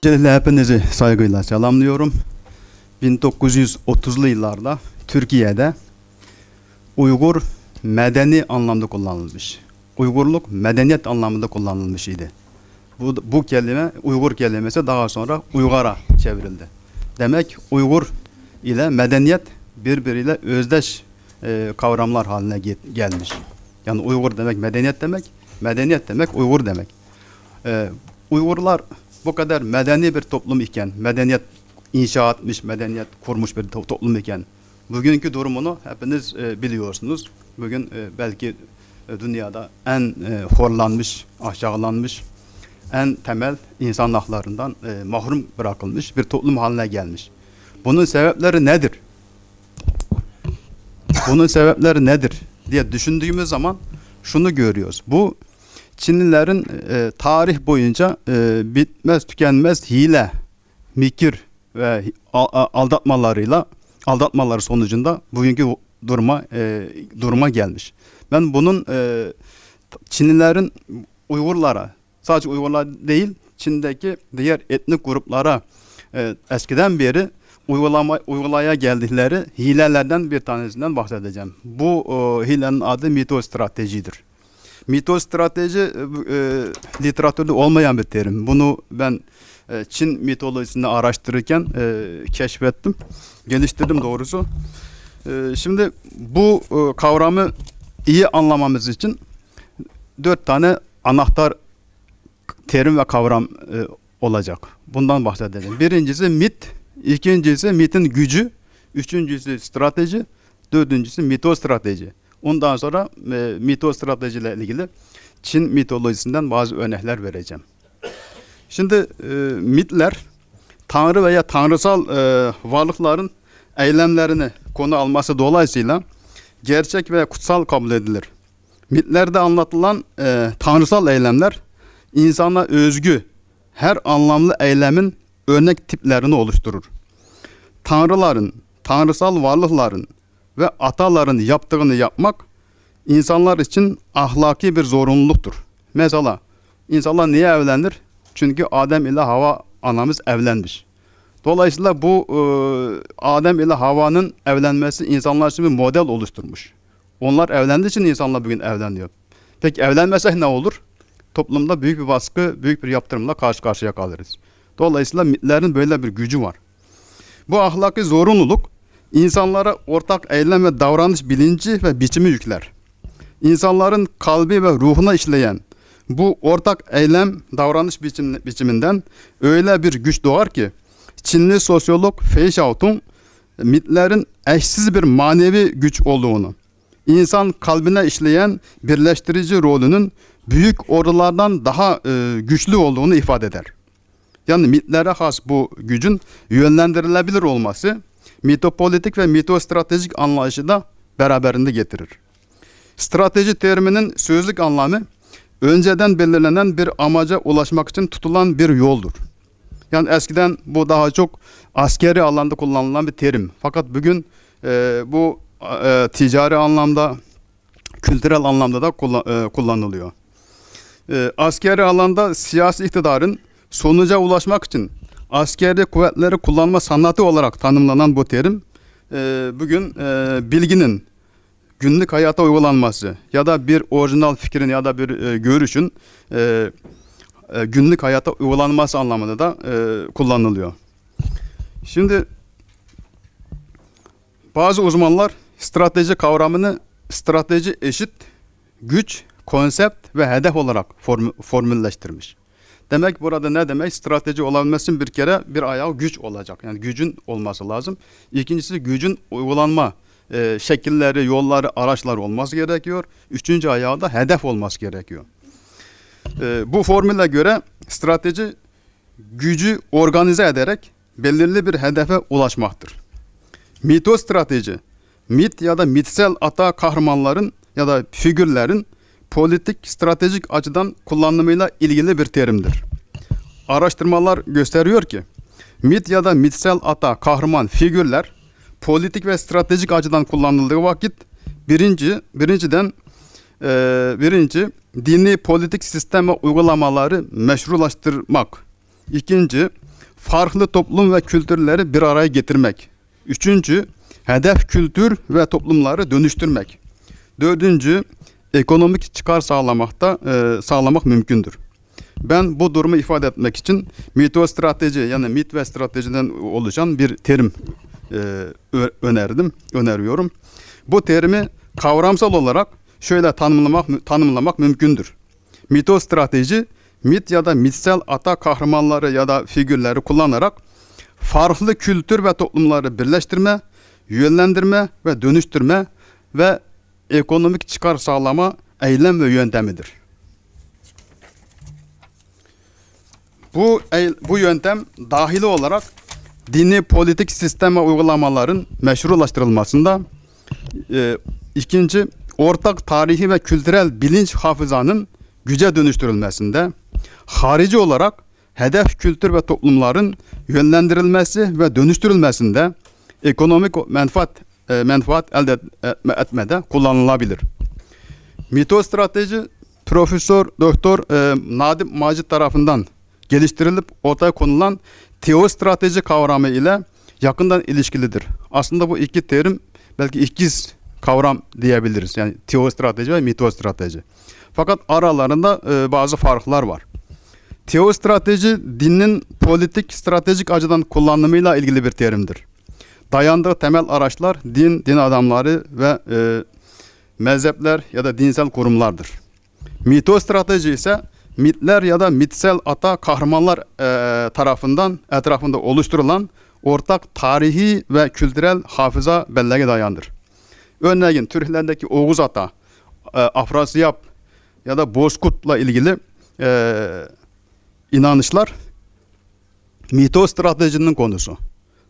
Öncelikle hepinizi saygıyla selamlıyorum. 1930'lu yıllarda Türkiye'de Uygur medeni anlamda kullanılmış. Uygurluk medeniyet anlamında kullanılmış idi. Bu kelime, Uygur kelimesi daha sonra Uygar'a çevrildi. Demek Uygur ile medeniyet birbiriyle özdeş kavramlar haline gelmiş. Yani Uygur demek medeniyet demek, medeniyet demek Uygur demek. Uygurlar bu kadar medeni bir toplum iken, medeniyet inşa etmiş, medeniyet kurmuş bir toplum iken, bugünkü durumunu hepiniz biliyorsunuz. Bugün belki dünyada en horlanmış, aşağılanmış, en temel insan haklarından mahrum bırakılmış bir toplum haline gelmiş. Bunun sebepleri nedir? Bunun sebepleri nedir diye düşündüğümüz zaman şunu görüyoruz. Bu Çinlilerin tarih boyunca bitmez tükenmez hile, mikir ve aldatmaları sonucunda bugünkü duruma gelmiş. Ben bunun Çinlilerin Uygurlara, sadece Uygurlar değil, Çin'deki diğer etnik gruplara eskiden beri uygulaya geldikleri hilelerden bir tanesinden bahsedeceğim. Bu hilenin adı mitostratejidir. Mitostrateji literatürde olmayan bir terim. Bunu ben Çin mitolojisini araştırırken keşfettim, geliştirdim doğrusu. Şimdi bu kavramı iyi anlamamız için 4 tane anahtar terim ve kavram olacak. Bundan bahsedeceğim. Birincisi mit, ikincisi mitin gücü, üçüncüsü strateji, dördüncüsü mitostrateji. Ondan sonra mitostrateji ile ilgili Çin mitolojisinden bazı örnekler vereceğim. Şimdi mitler, tanrı veya tanrısal varlıkların eylemlerini konu alması dolayısıyla gerçek ve kutsal kabul edilir. Mitlerde anlatılan tanrısal eylemler, insana özgü her anlamlı eylemin örnek tiplerini oluşturur. Tanrıların, tanrısal varlıkların ve ataların yaptığını yapmak insanlar için ahlaki bir zorunluluktur. Mesela insanlar niye evlenir? Çünkü Adem ile Hava anamız evlenmiş. Dolayısıyla bu Adem ile Havva'nın evlenmesi insanlar için bir model oluşturmuş. Onlar evlendiği için insanlar bugün evleniyor. Peki evlenmesek ne olur? Toplumda büyük bir baskı, büyük bir yaptırımla karşı karşıya kalırız. Dolayısıyla mitlerin böyle bir gücü var. Bu ahlaki zorunluluk İnsanlara ortak eylem ve davranış bilinci ve biçimi yükler. İnsanların kalbi ve ruhuna işleyen bu ortak eylem davranış biçiminden öyle bir güç doğar ki Çinli sosyolog Fei Xiaotong mitlerin eşsiz bir manevi güç olduğunu, insan kalbine işleyen birleştirici rolünün büyük ordulardan daha güçlü olduğunu ifade eder. Yani mitlere has bu gücün yönlendirilebilir olması mitopolitik ve mitostratejik anlayışı da beraberinde getirir. Strateji teriminin sözlük anlamı önceden belirlenen bir amaca ulaşmak için tutulan bir yoldur. Yani eskiden bu daha çok askeri alanda kullanılan bir terim. Fakat bugün bu ticari anlamda, kültürel anlamda da kullanılıyor. Askeri alanda siyasi iktidarın sonuca ulaşmak için askeri kuvvetleri kullanma sanatı olarak tanımlanan bu terim bugün bilginin günlük hayata uygulanması ya da bir orijinal fikrin ya da bir görüşün günlük hayata uygulanması anlamında da kullanılıyor. Şimdi bazı uzmanlar strateji kavramını strateji eşit güç, konsept ve hedef olarak formülleştirmiş. Demek burada ne demek? Strateji olabilmesi bir kere bir ayağı güç olacak. Yani gücün olması lazım. İkincisi gücün uygulanma şekilleri, yolları, araçları olması gerekiyor. Üçüncü ayağı da hedef olması gerekiyor. Bu formüle göre strateji gücü organize ederek belirli bir hedefe ulaşmaktır. Mitostrateji, mit ya da mitsel ata kahramanların ya da figürlerin politik, stratejik açıdan kullanımıyla ilgili bir terimdir. Araştırmalar gösteriyor ki, mit ya da mitsel ata, kahraman figürler politik ve stratejik açıdan kullanıldığı vakit birinci dini politik sistem ve uygulamaları meşrulaştırmak. İkinci, farklı toplum ve kültürleri bir araya getirmek. Üçüncü, hedef kültür ve toplumları dönüştürmek. Dördüncü, ekonomik çıkar sağlamak mümkündür. Ben bu durumu ifade etmek için mitostrateji, yani mit ve stratejiden oluşan bir terim öneriyorum. Bu terimi kavramsal olarak şöyle tanımlamak mümkündür. Mitostrateji, mit ya da mitsel ata kahramanları ya da figürleri kullanarak farklı kültür ve toplumları birleştirme, yönlendirme ve dönüştürme ve ekonomik çıkar sağlama eylem ve yöntemidir. Bu yöntem dahili olarak dini politik sistem ve uygulamaların meşrulaştırılmasında, ikinci, ortak tarihi ve kültürel bilinç hafızanın güce dönüştürülmesinde, harici olarak hedef kültür ve toplumların yönlendirilmesi ve dönüştürülmesinde, ekonomik menfaat elde etmede kullanılabilir. Mitostrateji Profesör Doktor Nadim Macit tarafından geliştirilip ortaya konulan teostrateji kavramı ile yakından ilişkilidir. Aslında bu iki terim belki ikiz kavram diyebiliriz. Yani teostrateji ve mitostrateji. Fakat aralarında bazı farklar var. Teostrateji dinin politik, stratejik açıdan kullanımıyla ilgili bir terimdir. Dayandığı temel araçlar din adamları ve mezhepler ya da dinsel kurumlardır. Mitostrateji ise mitler ya da mitsel ata kahramanlar tarafından etrafında oluşturulan ortak tarihi ve kültürel hafıza belleğe dayandır. Örneğin Türklerdeki Oğuz Ata, Afrasiyap ya da Bozkurt'la ilgili inanışlar mitostratejinin konusu.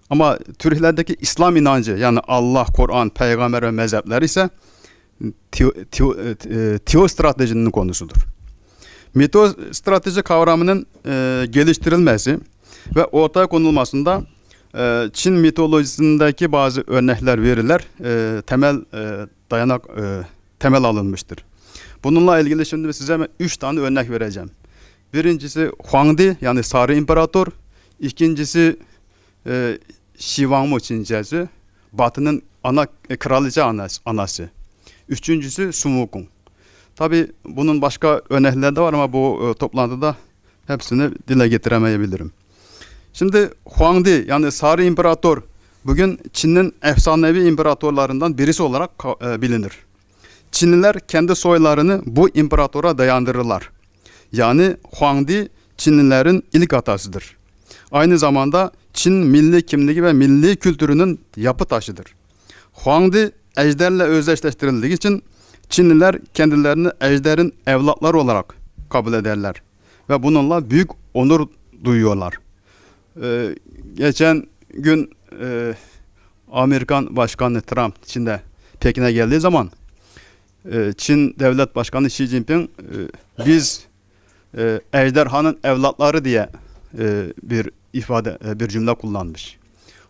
Ama Türklerdeki İslam inancı, yani Allah, Kur'an, peygamber ve mezhepler ise teostratejinin konusudur. Mitostrateji kavramının geliştirilmesi ve ortaya konulmasında Çin mitolojisindeki bazı örnekler, veriler temel alınmıştır. Bununla ilgili şimdi size 3 tane örnek vereceğim. Birincisi Huangdi, yani Sarı İmparator. İkincisi Xi Wangmu Çincesi, Batı'nın kraliçe anası. Üçüncüsü Sun Wukong. Tabi bunun başka örnekleri de var ama bu toplantıda hepsini dile getiremeyebilirim. Şimdi Huangdi, yani Sarı İmparator, bugün Çin'in efsanevi imparatorlarından birisi olarak bilinir. Çinliler kendi soylarını bu imparatora dayandırırlar. Yani Huangdi Çinlilerin ilk atasıdır. Aynı zamanda Çin milli kimliği ve milli kültürünün yapı taşıdır. Huangdi ejderle özdeşleştirildiği için Çinliler kendilerini ejderin evlatları olarak kabul ederler ve bununla büyük onur duyuyorlar. Geçen gün Amerikan Başkanı Trump Pekin'e geldiği zaman Çin Devlet Başkanı Xi Jinping biz ejderhanın evlatları diye bir cümle kullanmış.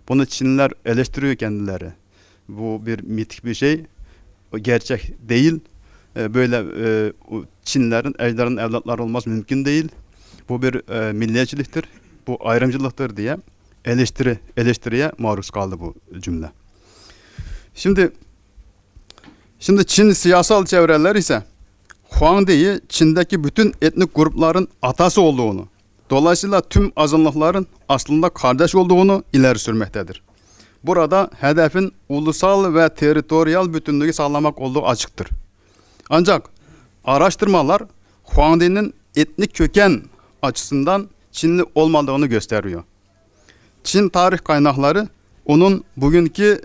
Bunu Çinliler eleştiriyor kendileri. Bu bir mitik bir şey. Gerçek değil. Böyle Çinlilerin ejderhanın evlatları olması mümkün değil. Bu bir milliyetçiliktir. Bu ayrımcılıktır diye eleştiriye maruz kaldı bu cümle. Şimdi Çin siyasal çevreler ise Huangdi'yi Çin'deki bütün etnik grupların atası olduğunu, dolayısıyla tüm azınlıkların aslında kardeş olduğunu ileri sürmektedir. Burada hedefin ulusal ve teritoryal bütünlüğü sağlamak olduğu açıktır. Ancak araştırmalar Huangdi'nin etnik köken açısından Çinli olmadığını gösteriyor. Çin tarih kaynakları onun bugünkü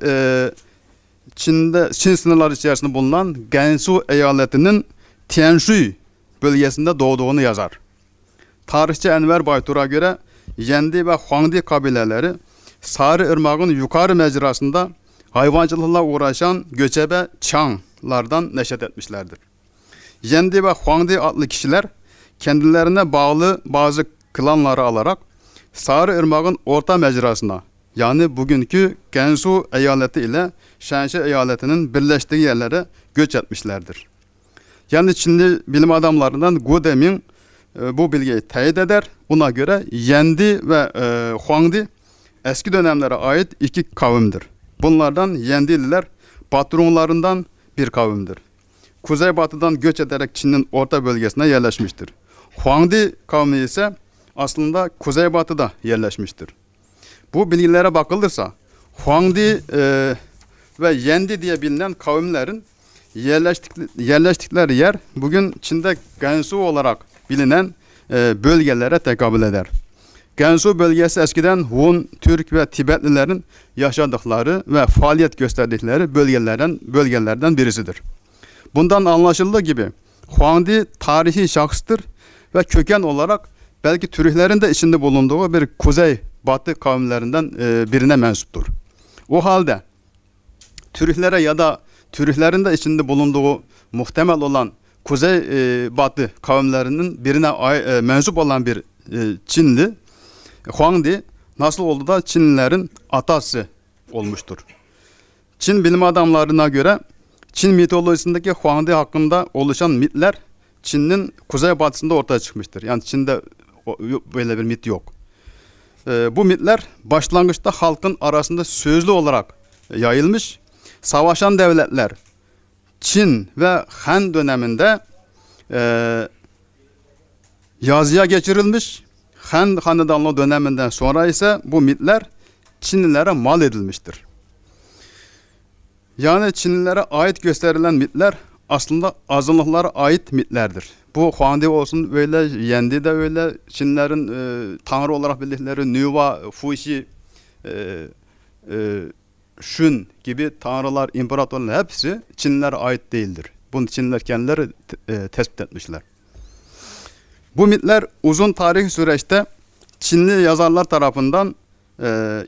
Çin sınırları içerisinde bulunan Gansu eyaletinin Tianshui bölgesinde doğduğunu yazar. Tarihçi Enver Baytur'a göre Yendi ve Huangdi kabileleri Sarı Irmağı'nın yukarı mecrasında hayvancılıkla uğraşan göçebe Çanglardan neşet etmişlerdir. Yendi ve Huangdi adlı kişiler kendilerine bağlı bazı klanları alarak Sarı Irmağı'nın orta mecrasına, yani bugünkü Gansu eyaleti ile Shanxi eyaletinin birleştiği yerlere göç etmişlerdir. Yani Çinli bilim adamlarından Gu Deming bu bilgiyi teyit eder. Buna göre Yendi ve Huangdi eski dönemlere ait iki kavimdir. Bunlardan Yendililer Batı Rumlarından bir kavimdir. Kuzeybatıdan göç ederek Çin'in orta bölgesine yerleşmiştir. Huangdi kavmi ise aslında kuzeybatıda yerleşmiştir. Bu bilgilere bakılırsa Huangdi ve Yendi diye bilinen kavimlerin yerleştikleri yer bugün Çin'de Gansu olarak bilinen bölgelere tekabül eder. Gansu bölgesi eskiden Hun, Türk ve Tibetlilerin yaşadıkları ve faaliyet gösterdikleri bölgelerden birisidir. Bundan anlaşıldığı gibi Huangdi tarihi şahıstır ve köken olarak belki Türklerin de içinde bulunduğu bir kuzey-batı kavimlerinden birine mensuptur. O halde Türklere ya da Türklerin de içinde bulunduğu muhtemel olan kuzey-batı kavimlerinin birine mensup olan bir Çinli, Huangdi nasıl oldu da Çinlilerin atası olmuştur. Çin bilim adamlarına göre Çin mitolojisindeki Huangdi hakkında oluşan mitler Çin'in kuzeybatısında ortaya çıkmıştır. Yani Çin'de böyle bir mit yok. Bu mitler başlangıçta halkın arasında sözlü olarak yayılmış. Savaşan devletler Çin ve Han döneminde yazıya geçirilmiş. Han hanedanlığı döneminden sonra ise bu mitler Çinlilere mal edilmiştir. Yani Çinlilere ait gösterilen mitler aslında azınlıklara ait mitlerdir. Bu Huangdi olsun öyle, Yendi de öyle, Çinlerin tanrı olarak bildikleri Nüva, Fuxi, Shun gibi tanrılar, imparatorlar hepsi Çinlilere ait değildir. Bunu Çinliler kendileri tespit etmişler. Bu mitler uzun tarihi süreçte Çinli yazarlar tarafından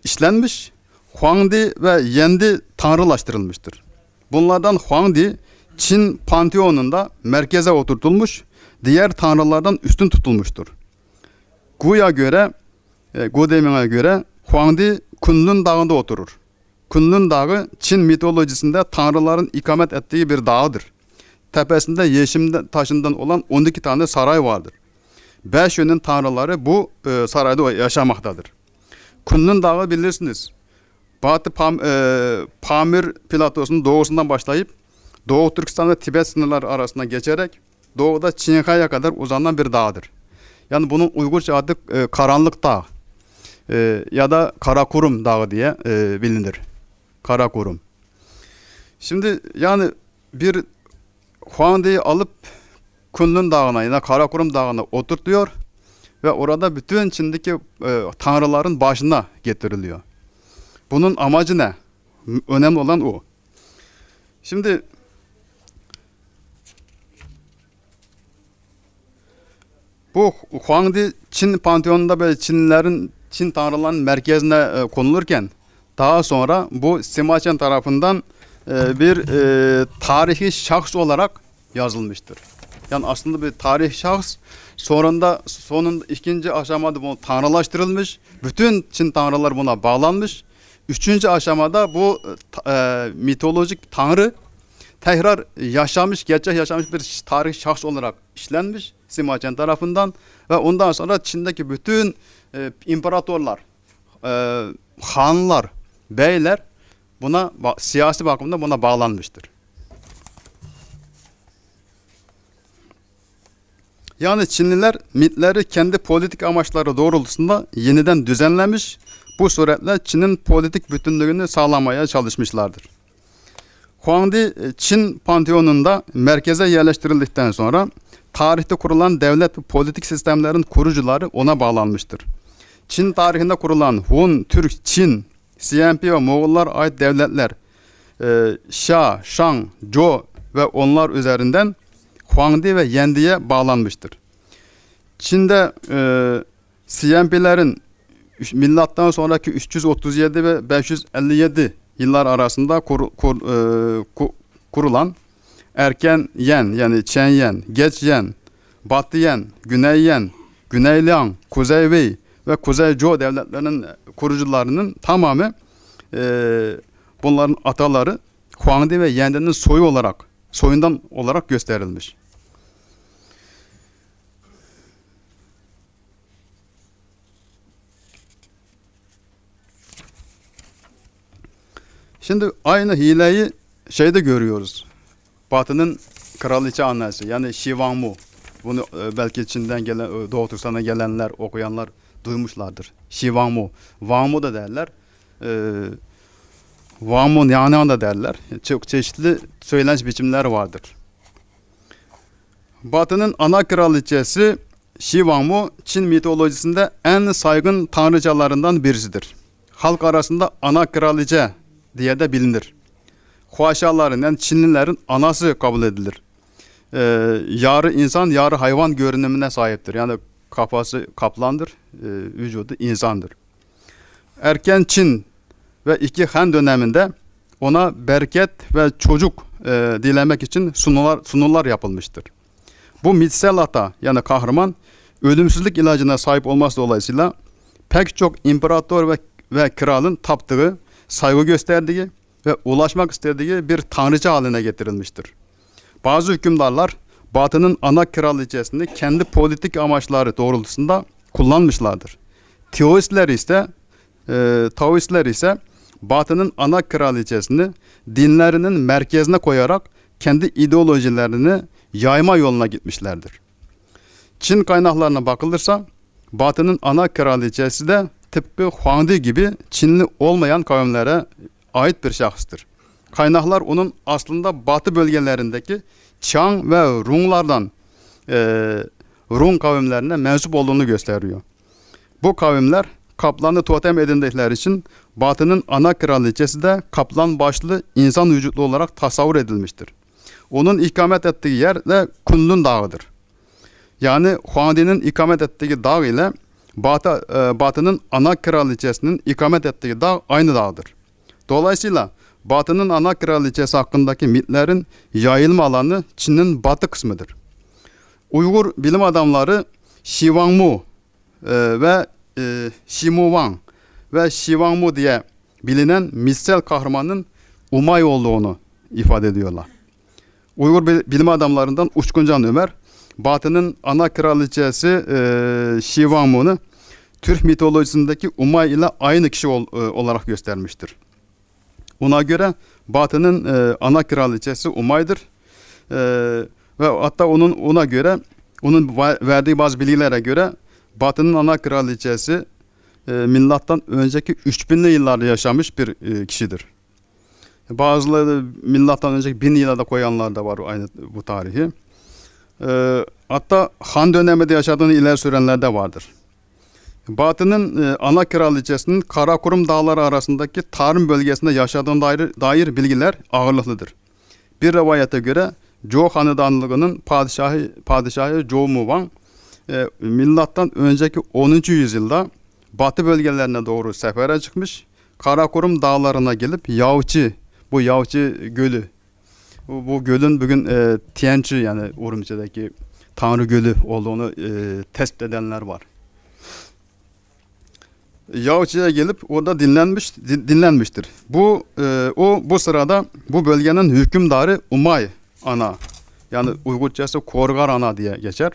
işlenmiş, Huangdi ve Yendi tanrılaştırılmıştır. Bunlardan Huangdi Çin panteonunda merkeze oturtulmuş, diğer tanrılardan üstün tutulmuştur. Gu Deming'e göre Huangdi Kunlun Dağı'nda oturur. Kunlun Dağı Çin mitolojisinde tanrıların ikamet ettiği bir dağdır. Tepesinde yeşim taşından olan 12 tane saray vardır. 5 yönün tanrıları bu sarayda yaşamaktadır. Kunlun Dağı bilirsiniz. Batı Pamir platosunun doğusundan başlayıp Doğu Türkistan ve Tibet sınırları arasında geçerek doğuda Çinkay'a kadar uzanan bir dağdır. Yani bunun Uygurca adı Karanlık Dağ ya da Karakurum Dağı diye bilinir. Karakurum. Şimdi yani bir Huangdi'yi alıp Kunlun Dağı'na ya da Karakurum Dağı'na oturtuyor ve orada bütün Çin'deki tanrıların başına getiriliyor. Bunun amacı ne? Önemli olan o. Şimdi bu Huangdi Çin panteonunda böyle Çin tanrılarının merkezine konulurken daha sonra bu Sima Qian tarafından bir tarihi şahs olarak yazılmıştır. Yani aslında bir tarihi şahs sonunda ikinci aşamada bu tanrılaştırılmış. Bütün Çin tanrılar buna bağlanmış. Üçüncü aşamada bu mitolojik tanrı tekrar gerçek yaşamış bir tarihi şahs olarak işlenmiş Sima Qian tarafından ve ondan sonra Çin'deki bütün imparatorlar, hanlar, beyler buna siyasi bakımda buna bağlanmıştır. Yani Çinliler mitleri kendi politik amaçları doğrultusunda yeniden düzenlemiş, bu suretle Çin'in politik bütünlüğünü sağlamaya çalışmışlardır. Huangdi Çin panteonunda merkeze yerleştirildikten sonra tarihte kurulan devlet ve politik sistemlerin kurucuları ona bağlanmıştır. Çin tarihinde kurulan Hun, Türk, Çin, CNP ve Moğollar ait devletler Xia, Shang, Zhou ve onlar üzerinden Huangdi ve Yendi'ye bağlanmıştır. Çin'de CNP'lerin milattan sonraki 337 ve 557 yıllar arasında kurulan Erken Yen yani Çen Yen, Geç Yen, Batı Yen, Güney Yen, Güney Liang, Kuzey Wei ve Kuzey Zhou devletlerinin kurucularının tamamı bunların ataları Huangdi ve Yendi'nin soyundan olarak gösterilmiş. Şimdi aynı hileyi şeyde görüyoruz. Batı'nın kraliçe annesi yani Xi Wangmu. Bunu belki Çin'den gelen, Doğu Türkistan'dan gelenler, okuyanlar duymuşlardır. Xi Wangmu. Wangmu da derler. Wangmu Nyanyan da derler. Çok çeşitli söylenç biçimler vardır. Batı'nın ana kraliçesi Xi Wangmu, Çin mitolojisinde en saygın tanrıçalarından birisidir. Halk arasında ana kraliçe diye de bilinir. Huaşaların yani Çinlilerin anası kabul edilir. Yarı insan, yarı hayvan görünümüne sahiptir. Yani kafası kaplandır, vücudu insandır. Erken Çin ve iki Han döneminde ona bereket ve çocuk dilemek için sunular yapılmıştır. Bu mitsel ata yani kahraman ölümsüzlük ilacına sahip olması dolayısıyla pek çok imparator ve kralın taptığı, saygı gösterdiği ve ulaşmak istediği bir tanrıça haline getirilmiştir. Bazı hükümdarlar Batı'nın ana kraliçesini kendi politik amaçları doğrultusunda kullanmışlardır. Taoistler ise Batı'nın ana kraliçesini dinlerinin merkezine koyarak kendi ideolojilerini yayma yoluna gitmişlerdir. Çin kaynaklarına bakılırsa Batı'nın ana kraliçesi de tıpkı Huangdi gibi Çinli olmayan kavimlere ait bir şahıstır. Kaynaklar onun aslında Batı bölgelerindeki Çang ve Runlardan Run kavimlerine mensup olduğunu gösteriyor. Bu kavimler kaplanı totem edindikleri için Batı'nın ana kraliçesi de kaplan başlı insan vücutlu olarak tasavvur edilmiştir. Onun ikamet ettiği yer de Kunlun Dağı'dır. Yani Huangdi'nin ikamet ettiği dağ ile Batı'nın ana kraliçesinin ikamet ettiği dağ aynı dağdır. Dolayısıyla Batı'nın ana kraliçesi hakkındaki mitlerin yayılma alanı Çin'in batı kısmıdır. Uygur bilim adamları Xi Wangmu ve Xi Wang ve Xi Wangmu diye bilinen mitsel kahramanın Umay olduğunu ifade ediyorlar. Uygur bilim adamlarından Uçkuncan Ömer, Batı'nın ana kraliçesi Xi Wangmu'nu Türk mitolojisindeki Umay ile aynı kişi olarak göstermiştir. Ona göre Batı'nın ana kraliçesi Umay'dır. Ve hatta onun verdiği bazı bilgilere göre Batı'nın ana kraliçesi milattan önceki 3000'li yıllarda yaşamış bir kişidir. Bazıları milattan önceki 1000 yıla da koyanlar da var aynı bu tarihi. Hatta Han döneminde yaşadığını ileri sürenler de vardır. Batı'nın ana kraliçesinin Karakorum Dağları arasındaki tarım bölgesinde yaşadığına dair bilgiler ağırlıklıdır. Bir rivayete göre Zhou Hanedanlığı'nın padişahı Zhou Muvang milattan önceki 10. yüzyılda batı bölgelerine doğru sefere çıkmış. Karakorum Dağları'na gelip bu Yaoçi Gölü, bu gölün bugün Tianchi yani Urumçi'deki Tanrı Gölü olduğunu tespit edenler var. Yaoçi'ye gelip orada dinlenmiştir. Bu sırada bu bölgenin hükümdarı Umay Ana yani Uygurcası Korgar Ana diye geçer.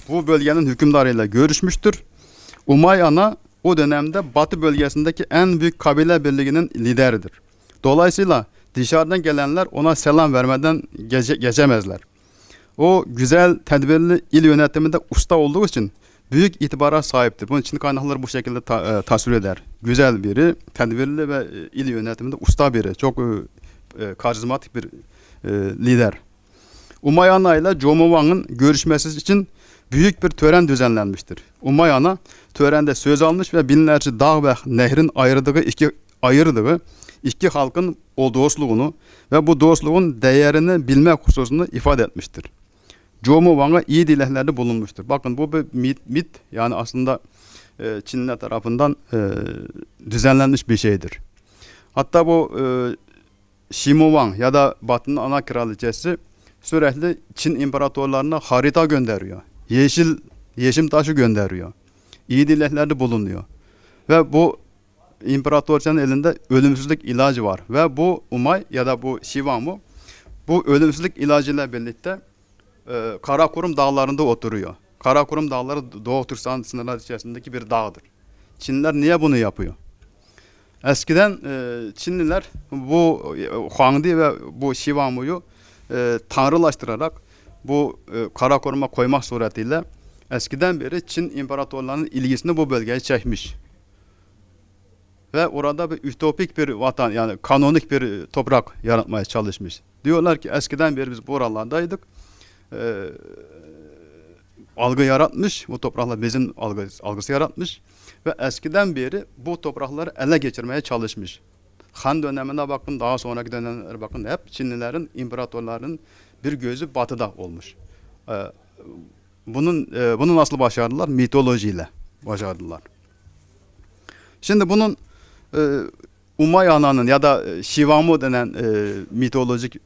Bu bölgenin hükümdarıyla görüşmüştür. Umay Ana o dönemde Batı bölgesindeki en büyük kabile birliğinin lideridir. Dolayısıyla dışarıdan gelenler ona selam vermeden geçemezler. O güzel, tedbirli il yönetiminde usta olduğu için büyük itibara sahiptir. Bunun için kaynaklar bu şekilde tasvir eder. Güzel biri, tedbirli ve il yönetiminde usta biri. Çok karizmatik bir lider. Umay Ana ile Zhou Muvang'ın görüşmesi için büyük bir tören düzenlenmiştir. Umay Ana törende söz almış ve binlerce dağ ve nehrin ayırdığı iki halkın o dostluğunu ve bu dostluğun değerini bilmek hususunu ifade etmiştir. Zhou Muvang'a iyi dileklerde bulunmuştur. Bakın bu bir mit yani aslında Çinliler tarafından düzenlenmiş bir şeydir. Hatta bu Xi Wang ya da Batı'nın ana kraliçesi sürekli Çin imparatorlarına harita gönderiyor. Yeşim taşı gönderiyor. İyi dileklerde bulunuyor. Ve bu imparatorcanın elinde ölümsüzlük ilacı var. Ve bu Umay ya da bu Xi Wangmu bu ölümsüzlük ilacıyla birlikte Karakorum Dağları'nda oturuyor. Karakorum Dağları Doğu Türkistan sınırları içerisindeki bir dağdır. Çinliler niye bunu yapıyor? Eskiden Çinliler bu Huangdi ve bu Şivamu'yu tanrılaştırarak bu kara koruma koymak suretiyle eskiden beri Çin imparatorlarının ilgisini bu bölgeye çekmiş. Ve orada bir ütopik bir vatan, yani kanonik bir toprak yaratmaya çalışmış. Diyorlar ki eskiden beri biz buralardaydık. Algı yaratmış, bu topraklar bizim algısı yaratmış ve eskiden beri bu toprakları ele geçirmeye çalışmış. Han dönemine bakın, daha sonraki dönemlere bakın, hep Çinlilerin, imparatorların bir gözü batıda olmuş. Bunu nasıl başardılar? Mitolojiyle başardılar. Şimdi bunun Umayyana'nın ya da Şivamu denen mitolojik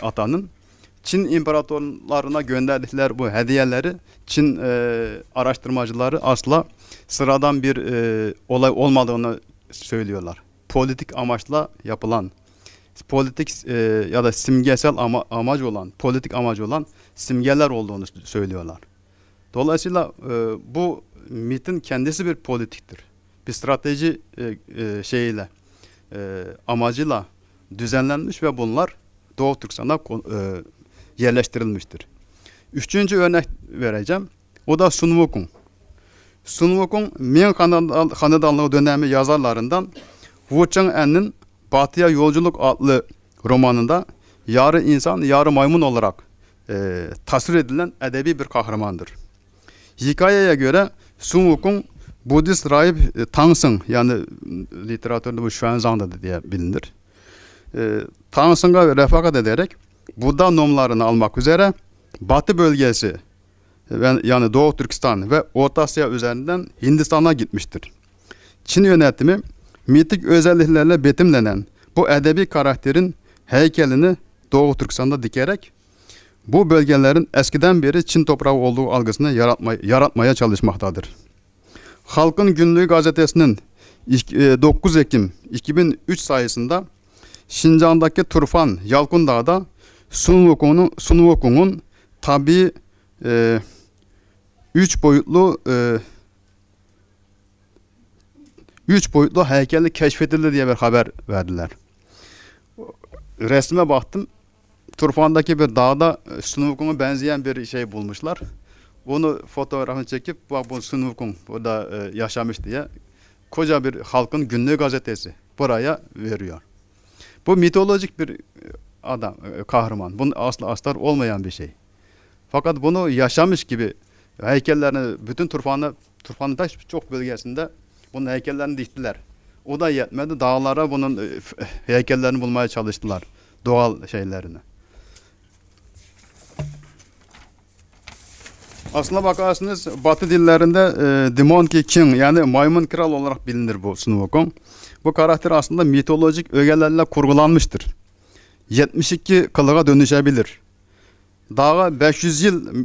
atanın Çin imparatorlarına gönderdikleri bu hediyeleri Çin araştırmacıları asla sıradan bir olay olmadığını söylüyorlar. Politik amaçla yapılan, politik ya da simgesel politik amacı olan simgeler olduğunu söylüyorlar. Dolayısıyla bu mitin kendisi bir politiktir. Bir strateji amacıyla düzenlenmiş ve bunlar Doğu Türkistan'da yerleştirilmiştir. Üçüncü örnek vereceğim. O da Sun Wukong. Sun Wukong, Ming Hanedanlığı dönemi yazarlarından Wu Cheng'en'in Batıya Yolculuk adlı romanında yarı insan, yarı maymun olarak tasvir edilen edebi bir kahramandır. Hikayeye göre Sun Wukong, Budist rahip Tangsen, yani literatürde bu Xuanzang'da diye bilinir. Tangsen'a refakat ederek Buda nomlarını almak üzere Batı bölgesi, yani Doğu Türkistan ve Orta Asya üzerinden Hindistan'a gitmiştir. Çin yönetimi mitik özelliklerle betimlenen bu edebi karakterin heykelini Doğu Türkistan'da dikerek bu bölgelerin eskiden beri Çin toprağı olduğu algısını yaratmaya çalışmaktadır. Halkın Günlüğü gazetesinin 9 Ekim 2003 sayısında Şincan'daki Turfan Yalkun Dağı'da Sun Wukong'un tabii 3 boyutlu heykeli keşfedildi diye bir haber verdiler. Resme baktım. Turfan'daki bir dağda Sun Wukong'a benzeyen bir şey bulmuşlar. Bunu fotoğrafını çekip bak bu Sun Wukong burada yaşamış diye koca bir halkın günlüğü gazetesi buraya veriyor. Bu mitolojik bir adam, kahraman. Bunun aslı astar olmayan bir şey. Fakat bunu yaşamış gibi heykellerini bütün Turfan'ın çok bölgesinde bunun heykellerini diktiler. O da yetmedi. Dağlara bunun heykellerini bulmaya çalıştılar. Doğal şeylerini. Aslına bakarsanız Batı dillerinde The Monkey King, yani maymun kral olarak bilinir bu Sun Wukong. Bu karakter aslında mitolojik ögelerle kurgulanmıştır. 72 kılığa dönüşebilir. Dağa 500 yıl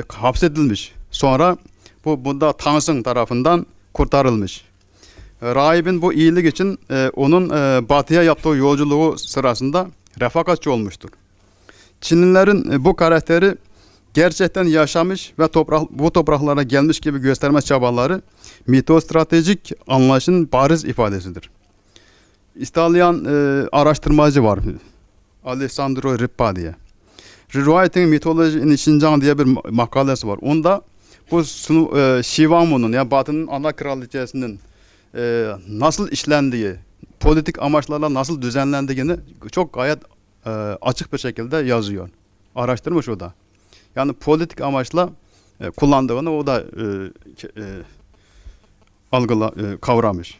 hapsedilmiş. Sonra bu Buddha Tangsen tarafından kurtarılmış. Rahibin bu iyilik için onun batıya yaptığı yolculuğu sırasında refakatçi olmuştur. Çinlilerin bu karakteri gerçekten yaşamış ve bu topraklara gelmiş gibi gösterme çabaları mitostratejik anlayışın bariz ifadesidir. İtalyan araştırmacı var, Alessandro Rippa diye. Rewriting Mythology in Xinjiang diye bir makalesi var. Onda bu Şivamu'nun, yani Batı'nın ana kraliçesinin nasıl işlendiği, politik amaçlarla nasıl düzenlendiğini çok gayet açık bir şekilde yazıyor. Araştırmış o da. Yani politik amaçla kullandığını o da kavramış.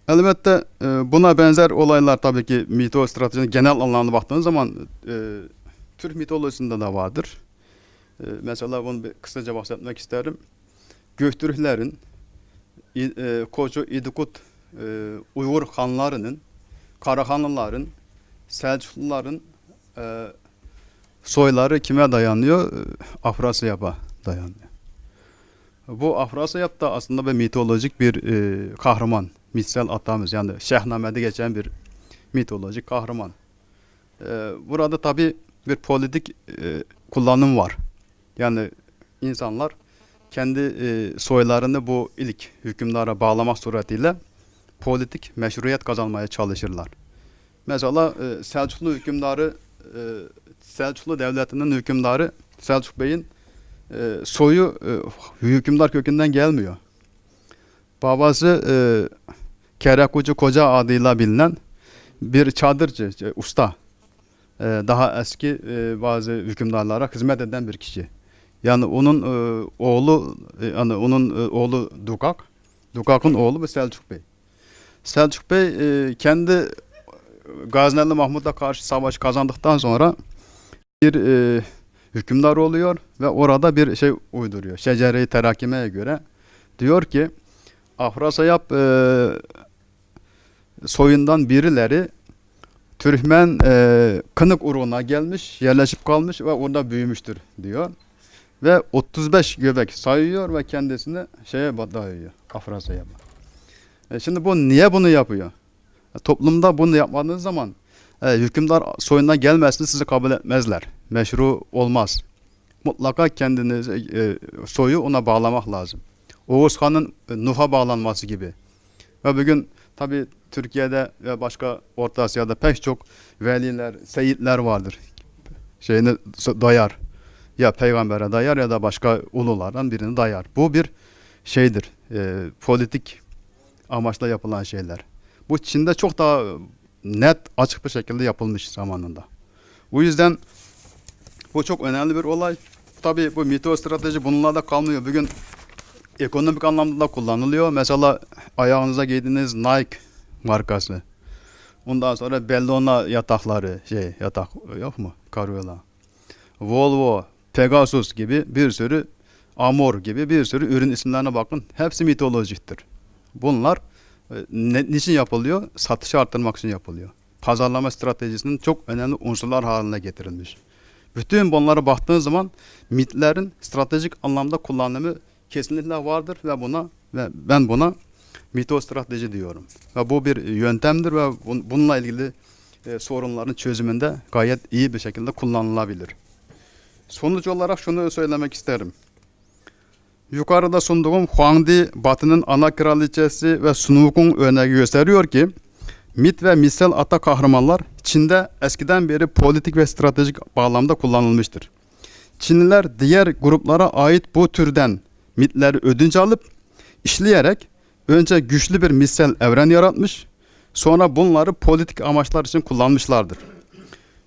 Elbette buna benzer olaylar tabii ki mitostratejinin genel anlamına baktığınız zaman Türk mitolojisinde de vardır. Mesela bunu bir kısaca bahsetmek isterim. Göktürklerin, Koçu, İdikut, Uygur hanlarının, Karahanlıların, Selçukluların soyları kime dayanıyor? Afrasiyab'a dayanıyor. Bu Afrasiyab da aslında bir mitolojik bir kahraman, mitsel atamız, yani Şehname'de geçen bir mitolojik kahraman. Burada tabi bir politik kullanım var. Yani insanlar kendi soylarını bu ilk hükümdara bağlamak suretiyle politik meşruiyet kazanmaya çalışırlar. Mesela Selçuklu hükümdarı, Selçuklu devletinin hükümdarı Selçuk Bey'in soyu hükümdar kökünden gelmiyor. Babası Kerakucu Koca adıyla bilinen bir çadırcı, usta. Daha eski bazı hükümdarlara hizmet eden bir kişi. Yani onun oğlu Dukak. Dukak'ın oğlu bu Selçuk Bey. Selçuk Bey kendi Gazneli Mahmud'a karşı savaş kazandıktan sonra bir hükümdar oluyor ve orada bir şey uyduruyor. Şecere-i Terakime'ye göre diyor ki Afrasiyab soyundan birileri Türkmen Kınık Uruğu'na gelmiş, yerleşip kalmış ve orada büyümüştür diyor. Ve 35 göbek sayıyor ve kendisini şeye dayıyor, Afrasiyab'a. Şimdi bu niye bunu yapıyor? Toplumda bunu yapmadığınız zaman hükümdar soyundan gelmesini sizi kabul etmezler. Meşru olmaz. Mutlaka kendiniz soyu ona bağlamak lazım. Oğuz Han'ın Nuh'a bağlanması gibi. Ve bugün tabi Türkiye'de ve başka Orta Asya'da pek çok veliler, seyitler vardır. Şeyini dayar. Ya peygambere dayar ya da başka ululardan birini dayar. Bu bir şeydir. Politik amaçla yapılan şeyler. Bu Çin'de çok daha net, açık bir şekilde yapılmış zamanında. Bu yüzden bu çok önemli bir olay. Tabii bu mito strateji bununla da kalmıyor. Bugün ekonomik anlamda da kullanılıyor. Mesela ayağınıza giydiğiniz Nike markası. Ondan sonra Bellona yatakları, yatak yok mu? Karyola. Volvo, Pegasus gibi bir sürü, Amor gibi bir sürü ürün isimlerine bakın. Hepsi mitolojiktir. Bunlar niçin yapılıyor? Satışı arttırmak için yapılıyor. Pazarlama stratejisinin çok önemli unsurlar haline getirilmiş. Bütün bunlara baktığınız zaman mitlerin stratejik anlamda kullanımı kesinlikle vardır ve ben buna mitostrateji diyorum. Ve bu bir yöntemdir ve bununla ilgili sorunların çözümünde gayet iyi bir şekilde kullanılabilir. Sonuç olarak şunu söylemek isterim. Yukarıda sunduğum Huangdi, Batı'nın ana kraliçesi ve Sun Wukong örneği gösteriyor ki mit ve mitsel ata kahramanlar Çin'de eskiden beri politik ve stratejik bağlamda kullanılmıştır. Çinliler diğer gruplara ait bu türden mitleri ödünç alıp işleyerek önce güçlü bir mitsel evren yaratmış, sonra bunları politik amaçlar için kullanmışlardır.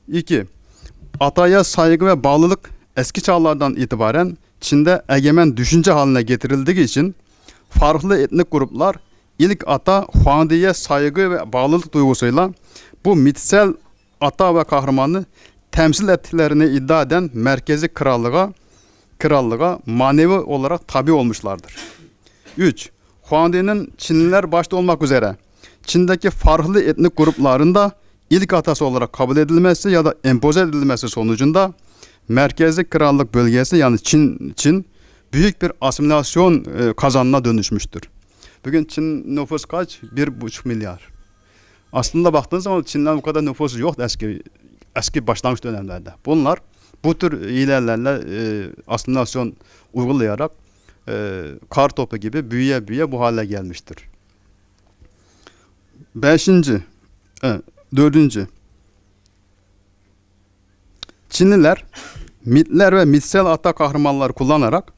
2. Ataya saygı ve bağlılık eski çağlardan itibaren Çin'de egemen düşünce haline getirildiği için farklı etnik gruplar ilk ata Huangdi'ye saygı ve bağlılık duygusuyla bu mitsel ata ve kahramanı temsil ettiklerini iddia eden merkezi krallığa manevi olarak tabi olmuşlardır. 3. Huangdi'nin Çinliler başta olmak üzere Çin'deki farklı etnik gruplarında ilk atası olarak kabul edilmesi ya da empoze edilmesi sonucunda merkezi krallık bölgesi yani Çin büyük bir asimilasyon kazanına dönüşmüştür. Bugün Çin nüfus kaç? 1,5 milyar. Aslında baktığınız zaman Çin'den bu kadar nüfusu yok eski başlangıç dönemlerde. Bunlar bu tür hilelerle asimilasyon uygulayarak kar topu gibi büyüye büyüye bu hale gelmiştir. 4. Çinliler mitler ve mitsel ata kahramanlar kullanarak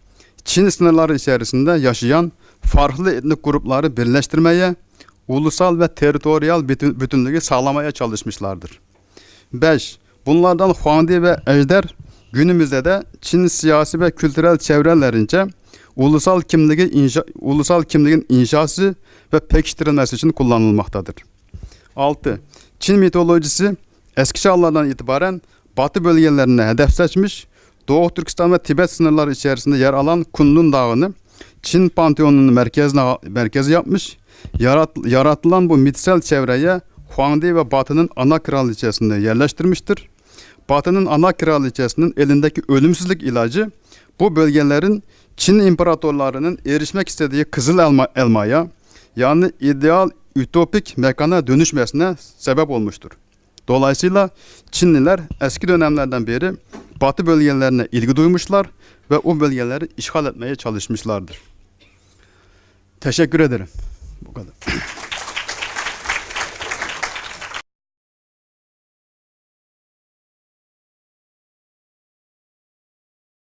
Çin sınırları içerisinde yaşayan farklı etnik grupları birleştirmeye, ulusal ve teritoryal bütünlüğü sağlamaya çalışmışlardır. 5. Bunlardan Huangdi ve Ejder günümüzde de Çin siyasi ve kültürel çevrelerince ulusal kimliğin inşası ve pekiştirilmesi için kullanılmaktadır. 6. Çin mitolojisi eski çağlardan itibaren Batı bölgelerine hedef seçmiş, Doğu Türkistan ve Tibet sınırları içerisinde yer alan Kunlun Dağı'nı Çin Panteonu'nun merkezi yapmış, yaratılan bu mitsel çevreye Huangdi ve Batı'nın ana kraliçesini yerleştirmiştir. Batı'nın ana kraliçesinin elindeki ölümsüzlük ilacı bu bölgelerin Çin imparatorlarının erişmek istediği kızıl elmaya yani ideal ütopik mekana dönüşmesine sebep olmuştur. Dolayısıyla Çinliler eski dönemlerden beri Batı bölgelerine ilgi duymuşlar ve o bölgeleri işgal etmeye çalışmışlardır. Teşekkür ederim. Bu kadar.